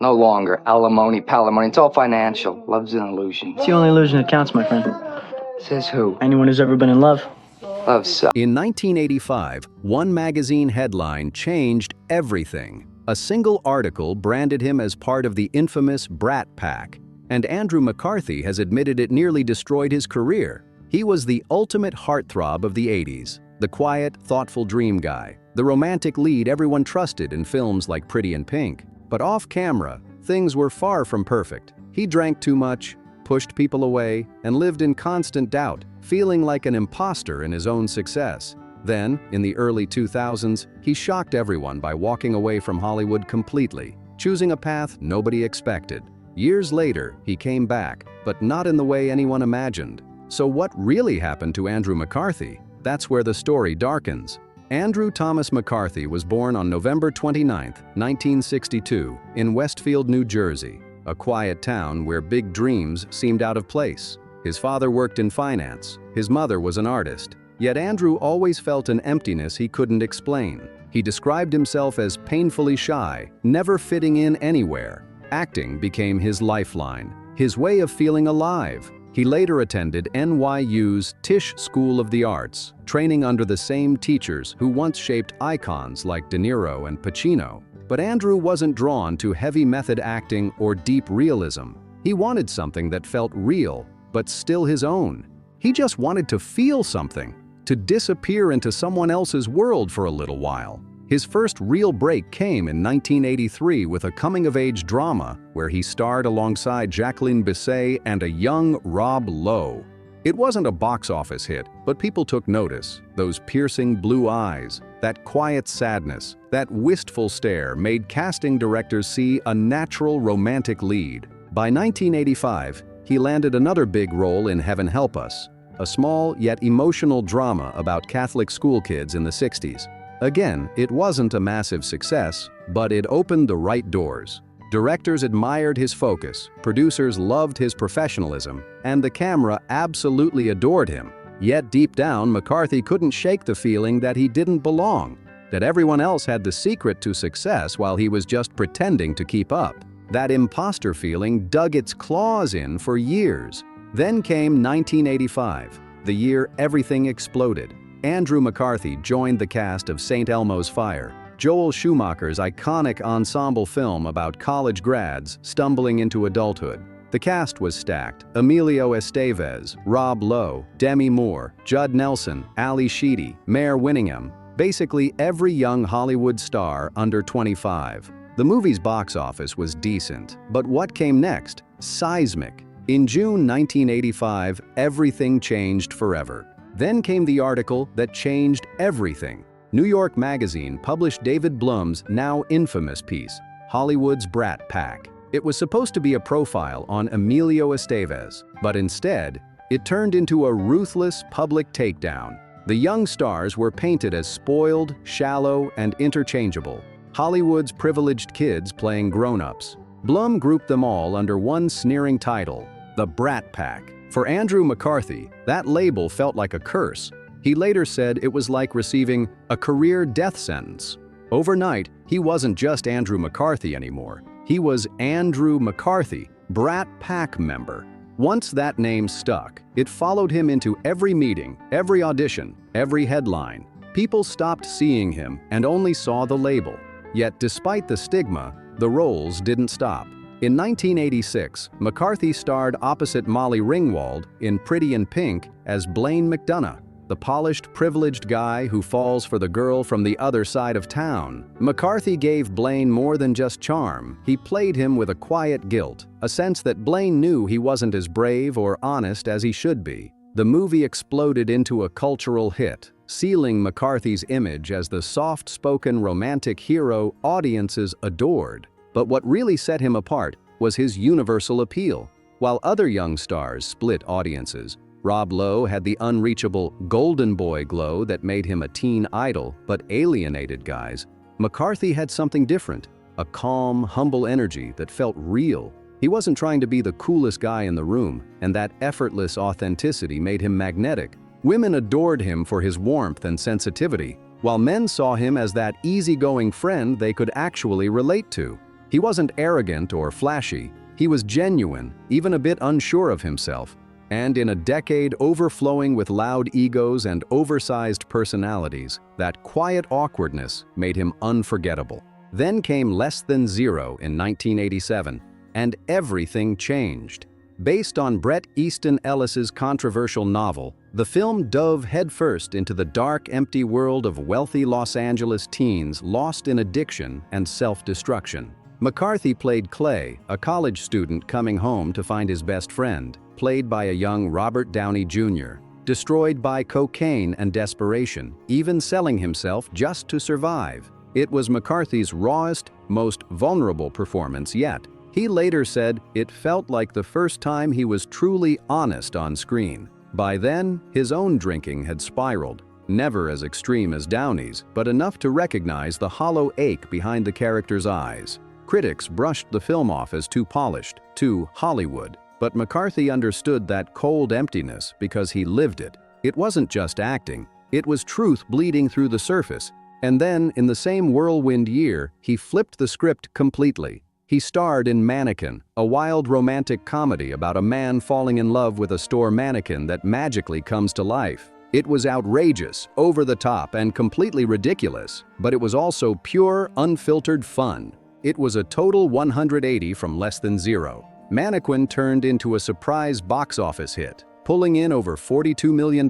No longer. Alimony, palimony. It's all financial. Love's an illusion. It's the only illusion that counts, my friend. Says who? Anyone who's ever been in love. Love sucks. In 1985, one magazine headline changed everything. A single article branded him as part of the infamous Brat Pack, and Andrew McCarthy has admitted it nearly destroyed his career. He was the ultimate heartthrob of the 80s, the quiet, thoughtful dream guy, the romantic lead everyone trusted in films like Pretty in Pink. But off-camera, things were far from perfect. He drank too much, pushed people away, and lived in constant doubt, feeling like an imposter in his own success. Then, in the early 2000s, he shocked everyone by walking away from Hollywood completely, choosing a path nobody expected. Years later, he came back, but not in the way anyone imagined. So what really happened to Andrew McCarthy? That's where the story darkens. Andrew Thomas McCarthy was born on November 29, 1962, in Westfield, New Jersey, a quiet town where big dreams seemed out of place. His father worked in finance, his mother was an artist, yet Andrew always felt an emptiness he couldn't explain. He described himself as painfully shy, never fitting in anywhere. Acting became his lifeline, his way of feeling alive. He later attended NYU's Tisch School of the Arts, training under the same teachers who once shaped icons like De Niro and Pacino. But Andrew wasn't drawn to heavy method acting or deep realism. He wanted something that felt real, but still his own. He just wanted to feel something, to disappear into someone else's world for a little while. His first real break came in 1983 with a coming-of-age drama where he starred alongside Jacqueline Bisset and a young Rob Lowe. It wasn't a box office hit, but people took notice. Those piercing blue eyes, that quiet sadness, that wistful stare made casting directors see a natural romantic lead. By 1985, he landed another big role in Heaven Help Us, a small yet emotional drama about Catholic school kids in the 60s. Again, it wasn't a massive success, but it opened the right doors. Directors admired his focus, producers loved his professionalism, and the camera absolutely adored him. Yet deep down, McCarthy couldn't shake the feeling that he didn't belong, that everyone else had the secret to success while he was just pretending to keep up. That imposter feeling dug its claws in for years. Then came 1985, the year everything exploded. Andrew McCarthy joined the cast of St. Elmo's Fire, Joel Schumacher's iconic ensemble film about college grads stumbling into adulthood. The cast was stacked: Emilio Estevez, Rob Lowe, Demi Moore, Judd Nelson, Ali Sheedy, Mare Winningham, basically every young Hollywood star under 25. The movie's box office was decent, but what came next? Seismic. In June 1985, everything changed forever. Then came the article that changed everything. New York Magazine published David Blum's now infamous piece, Hollywood's Brat Pack. It was supposed to be a profile on Emilio Estevez, but instead, it turned into a ruthless public takedown. The young stars were painted as spoiled, shallow, and interchangeable. Hollywood's privileged kids playing grown-ups. Blum grouped them all under one sneering title, the Brat Pack. For Andrew McCarthy, that label felt like a curse. He later said it was like receiving a career death sentence. Overnight, he wasn't just Andrew McCarthy anymore. He was Andrew McCarthy, Brat Pack member. Once that name stuck, it followed him into every meeting, every audition, every headline. People stopped seeing him and only saw the label. Yet despite the stigma, the roles didn't stop. In 1986, McCarthy starred opposite Molly Ringwald in Pretty in Pink as Blaine McDonough, the polished, privileged guy who falls for the girl from the other side of town. McCarthy gave Blaine more than just charm. He played him with a quiet guilt, a sense that Blaine knew he wasn't as brave or honest as he should be. The movie exploded into a cultural hit, sealing McCarthy's image as the soft-spoken romantic hero audiences adored. But what really set him apart was his universal appeal. While other young stars split audiences, Rob Lowe had the unreachable golden boy glow that made him a teen idol but alienated guys. McCarthy had something different, a calm, humble energy that felt real. He wasn't trying to be the coolest guy in the room, and that effortless authenticity made him magnetic. Women adored him for his warmth and sensitivity, while men saw him as that easygoing friend they could actually relate to. He wasn't arrogant or flashy, he was genuine, even a bit unsure of himself. And in a decade overflowing with loud egos and oversized personalities, that quiet awkwardness made him unforgettable. Then came Less Than Zero in 1987, and everything changed. Based on Bret Easton Ellis's controversial novel, the film dove headfirst into the dark, empty world of wealthy Los Angeles teens lost in addiction and self-destruction. McCarthy played Clay, a college student coming home to find his best friend, played by a young Robert Downey Jr., destroyed by cocaine and desperation, even selling himself just to survive. It was McCarthy's rawest, most vulnerable performance yet. He later said it felt like the first time he was truly honest on screen. By then, his own drinking had spiraled, never as extreme as Downey's, but enough to recognize the hollow ache behind the character's eyes. Critics brushed the film off as too polished, too Hollywood, but McCarthy understood that cold emptiness because he lived it. It wasn't just acting, it was truth bleeding through the surface. And then, in the same whirlwind year, he flipped the script completely. He starred in Mannequin, a wild romantic comedy about a man falling in love with a store mannequin that magically comes to life. It was outrageous, over the top, and completely ridiculous, but it was also pure, unfiltered fun. It was a total 180 from Less Than Zero. Mannequin turned into a surprise box office hit, pulling in over $42 million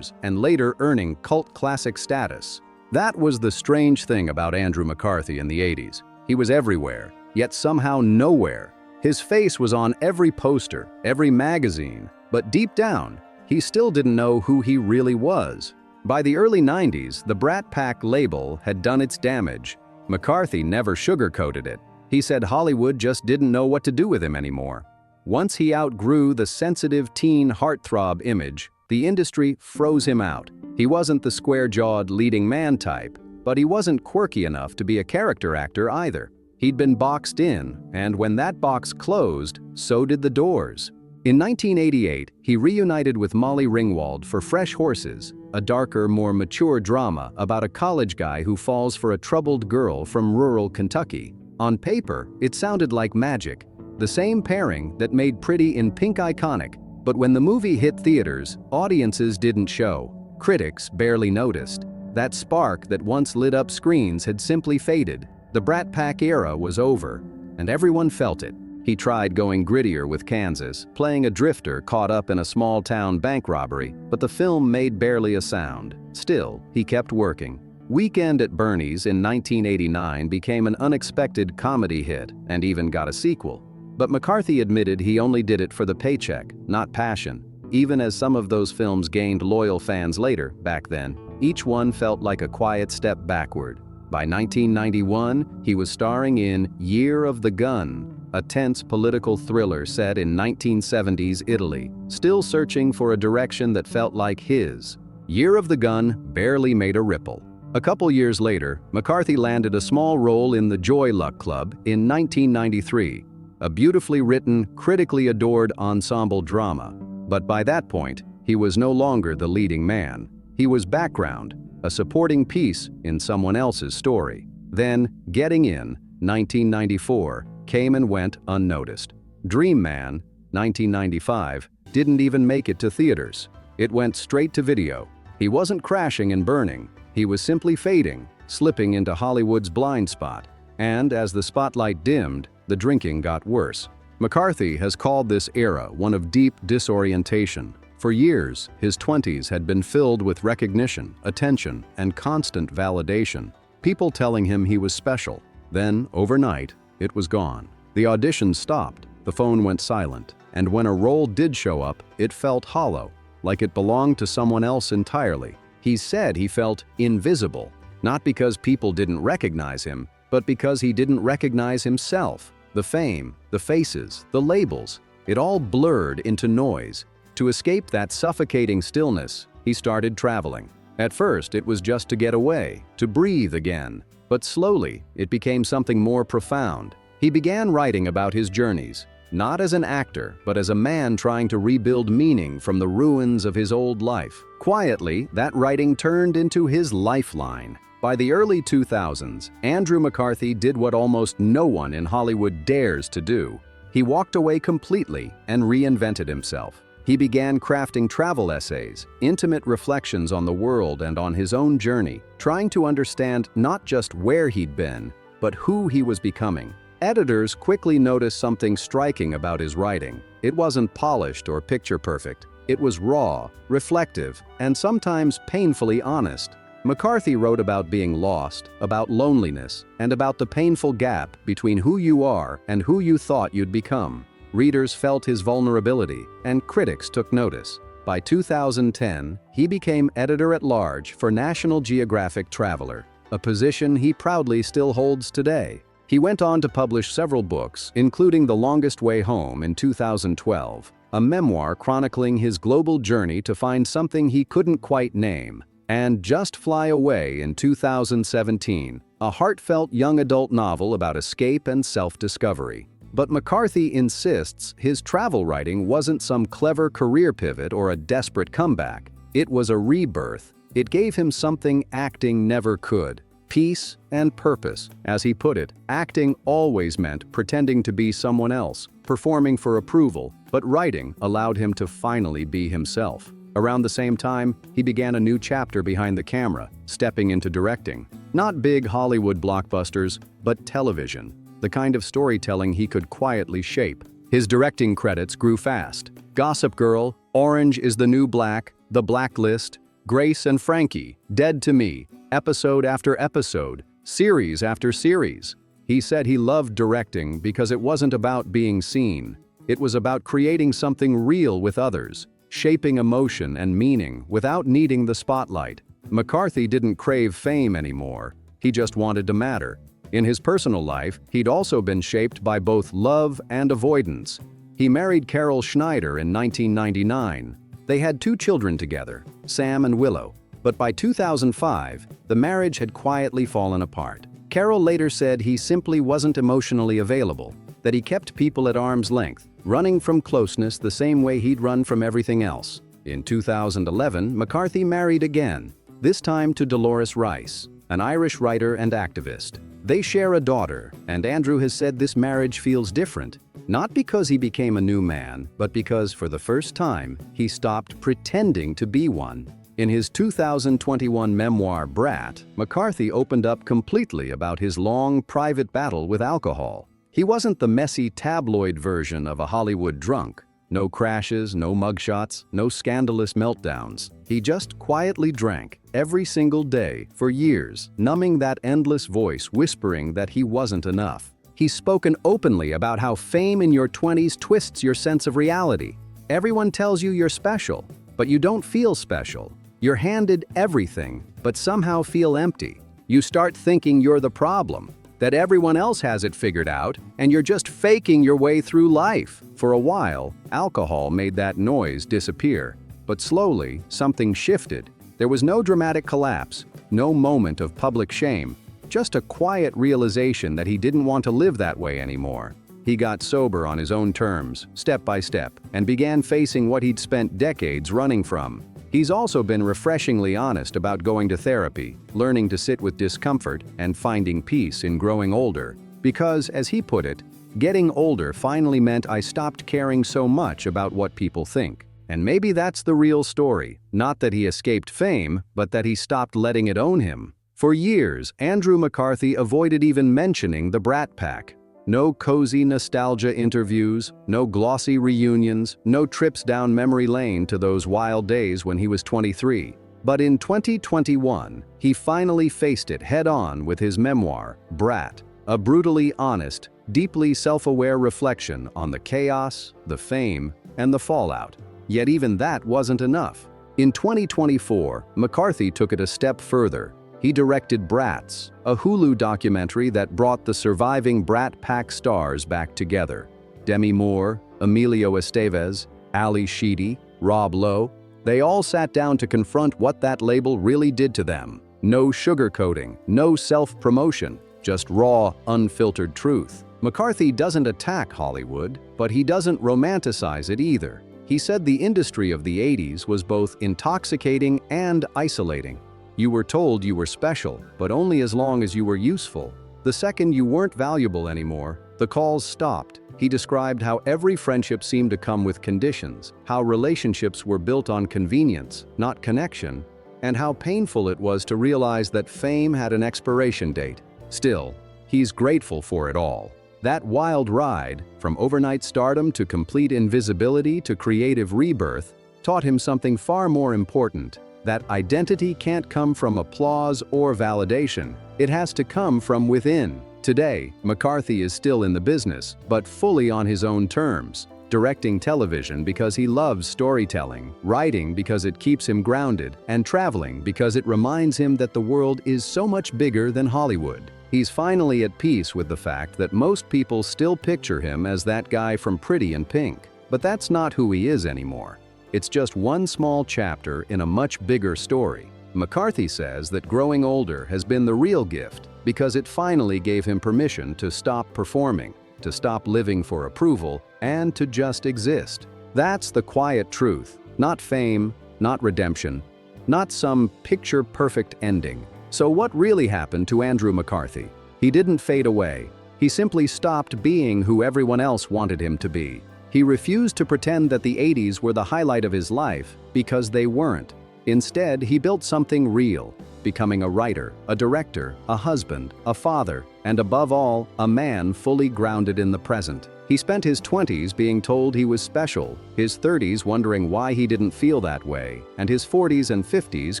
and later earning cult classic status. That was the strange thing about Andrew McCarthy in the 80s. He was everywhere, yet somehow nowhere. His face was on every poster, every magazine, but deep down, he still didn't know who he really was. By the early 90s, the Brat Pack label had done its damage. McCarthy never sugarcoated it. He said Hollywood just didn't know what to do with him anymore. Once he outgrew the sensitive teen heartthrob image, the industry froze him out. He wasn't the square-jawed leading man type, but he wasn't quirky enough to be a character actor either. He'd been boxed in, and when that box closed, so did the doors. In 1988, he reunited with Molly Ringwald for Fresh Horses, a darker, more mature drama about a college guy who falls for a troubled girl from rural Kentucky. On paper, it sounded like magic, the same pairing that made Pretty in Pink iconic, but when the movie hit theaters, audiences didn't show. Critics barely noticed. That spark that once lit up screens had simply faded. The Brat Pack era was over, and everyone felt it. He tried going grittier with Kansas, playing a drifter caught up in a small-town bank robbery, but the film made barely a sound. Still, he kept working. Weekend at Bernie's in 1989 became an unexpected comedy hit and even got a sequel. But McCarthy admitted he only did it for the paycheck, not passion. Even as some of those films gained loyal fans later, back then, each one felt like a quiet step backward. By 1991, he was starring in Year of the Gun, a tense political thriller set in 1970s Italy, still searching for a direction that felt like his. Year of the Gun barely made a ripple. A couple years later, McCarthy landed a small role in The Joy Luck Club in 1993, a beautifully written, critically adored ensemble drama. But by that point, he was no longer the leading man. He was background, a supporting piece in someone else's story. Then, Getting In, 1994, came and went unnoticed. Dream Man, 1995, didn't even make it to theaters. It went straight to video. He wasn't crashing and burning. He was simply fading, slipping into Hollywood's blind spot. And as the spotlight dimmed, the drinking got worse. McCarthy has called this era one of deep disorientation. For years, his 20s had been filled with recognition, attention, and constant validation. People telling him he was special. Then, overnight, it was gone. The auditions stopped, the phone went silent, and when a role did show up, it felt hollow, like it belonged to someone else entirely. He said he felt invisible, not because people didn't recognize him, but because he didn't recognize himself. The fame, the faces, the labels, it all blurred into noise. To escape that suffocating stillness, he started traveling. At first, it was just to get away, to breathe again. But slowly, it became something more profound. He began writing about his journeys, not as an actor, but as a man trying to rebuild meaning from the ruins of his old life. Quietly, that writing turned into his lifeline. By the early 2000s, Andrew McCarthy did what almost no one in Hollywood dares to do. He walked away completely and reinvented himself. He began crafting travel essays, intimate reflections on the world and on his own journey, trying to understand not just where he'd been, but who he was becoming. Editors quickly noticed something striking about his writing. It wasn't polished or picture perfect. It was raw, reflective, and sometimes painfully honest. McCarthy wrote about being lost, about loneliness, and about the painful gap between who you are and who you thought you'd become. Readers felt his vulnerability, and critics took notice. By 2010, he became editor-at-large for National Geographic Traveler, a position he proudly still holds today. He went on to publish several books, including The Longest Way Home in 2012, a memoir chronicling his global journey to find something he couldn't quite name, and Just Fly Away in 2017, a heartfelt young adult novel about escape and self-discovery. But McCarthy insists his travel writing wasn't some clever career pivot or a desperate comeback. It was a rebirth. It gave him something acting never could: peace and purpose. As he put it, acting always meant pretending to be someone else, performing for approval, but writing allowed him to finally be himself. Around the same time, he began a new chapter behind the camera, stepping into directing. Not big Hollywood blockbusters, but television, the kind of storytelling he could quietly shape. His directing credits grew fast: Gossip Girl, Orange is the New Black, The Blacklist, Grace and Frankie, Dead to Me, episode after episode, series after series. He said he loved directing because it wasn't about being seen. It was about creating something real with others, shaping emotion and meaning without needing the spotlight. McCarthy didn't crave fame anymore. He just wanted to matter. In his personal life, he'd also been shaped by both love and avoidance. He married Carol Schneider in 1999. They had 2 children together, Sam and Willow. But by 2005, the marriage had quietly fallen apart. Carol later said he simply wasn't emotionally available, that he kept people at arm's length, running from closeness the same way he'd run from everything else. In 2011, McCarthy married again, this time to Dolores Rice, an Irish writer and activist. They share a daughter, and Andrew has said this marriage feels different, not because he became a new man, but because for the first time, he stopped pretending to be one. In his 2021 memoir, Brat, McCarthy opened up completely about his long, private battle with alcohol. He wasn't the messy tabloid version of a Hollywood drunk. No crashes, no mugshots, no scandalous meltdowns. He just quietly drank every single day for years, numbing that endless voice whispering that he wasn't enough. He's spoken openly about how fame in your 20s twists your sense of reality. Everyone tells you you're special, but you don't feel special. You're handed everything, but somehow feel empty. You start thinking you're the problem, that everyone else has it figured out, and you're just faking your way through life. For a while, alcohol made that noise disappear. But slowly, something shifted. There was no dramatic collapse, no moment of public shame, just a quiet realization that he didn't want to live that way anymore. He got sober on his own terms, step by step, and began facing what he'd spent decades running from. He's also been refreshingly honest about going to therapy, learning to sit with discomfort, and finding peace in growing older. Because, as he put it, getting older finally meant I stopped caring so much about what people think. And maybe that's the real story. Not that he escaped fame, but that he stopped letting it own him. For years, Andrew McCarthy avoided even mentioning the Brat Pack. No cozy nostalgia interviews, no glossy reunions, no trips down memory lane to those wild days when he was 23. But in 2021, he finally faced it head-on with his memoir, Brat, a brutally honest, deeply self-aware reflection on the chaos, the fame, and the fallout. Yet even that wasn't enough. In 2024, McCarthy took it a step further. He directed Brats, a Hulu documentary that brought the surviving Brat Pack stars back together. Demi Moore, Emilio Estevez, Ali Sheedy, Rob Lowe, they all sat down to confront what that label really did to them. No sugarcoating, no self-promotion, just raw, unfiltered truth. McCarthy doesn't attack Hollywood, but he doesn't romanticize it either. He said the industry of the 80s was both intoxicating and isolating. You were told you were special, but only as long as you were useful. The second you weren't valuable anymore, the calls stopped. He described how every friendship seemed to come with conditions, how relationships were built on convenience, not connection, and how painful it was to realize that fame had an expiration date. Still, he's grateful for it all. That wild ride, from overnight stardom to complete invisibility to creative rebirth, taught him something far more important: that identity can't come from applause or validation. It has to come from within. Today, McCarthy is still in the business, but fully on his own terms. Directing television because he loves storytelling, writing because it keeps him grounded, and traveling because it reminds him that the world is so much bigger than Hollywood. He's finally at peace with the fact that most people still picture him as that guy from Pretty in Pink. But that's not who he is anymore. It's just one small chapter in a much bigger story. McCarthy says that growing older has been the real gift because it finally gave him permission to stop performing, to stop living for approval, and to just exist. That's the quiet truth. Not fame, not redemption, not some picture-perfect ending. So what really happened to Andrew McCarthy? He didn't fade away. He simply stopped being who everyone else wanted him to be. He refused to pretend that the 80s were the highlight of his life, because they weren't. Instead, he built something real, becoming a writer, a director, a husband, a father, and above all, a man fully grounded in the present. He spent his 20s being told he was special, his 30s wondering why he didn't feel that way, and his 40s and 50s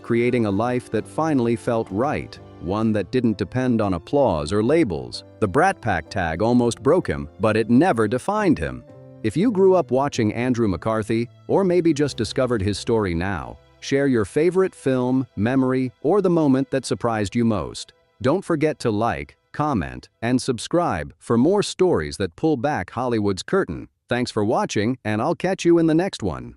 creating a life that finally felt right, one that didn't depend on applause or labels. The Brat Pack tag almost broke him, but it never defined him. If you grew up watching Andrew McCarthy, or maybe just discovered his story now, share your favorite film, memory, or the moment that surprised you most. Don't forget to like, comment, and subscribe for more stories that pull back Hollywood's curtain. Thanks for watching, and I'll catch you in the next one.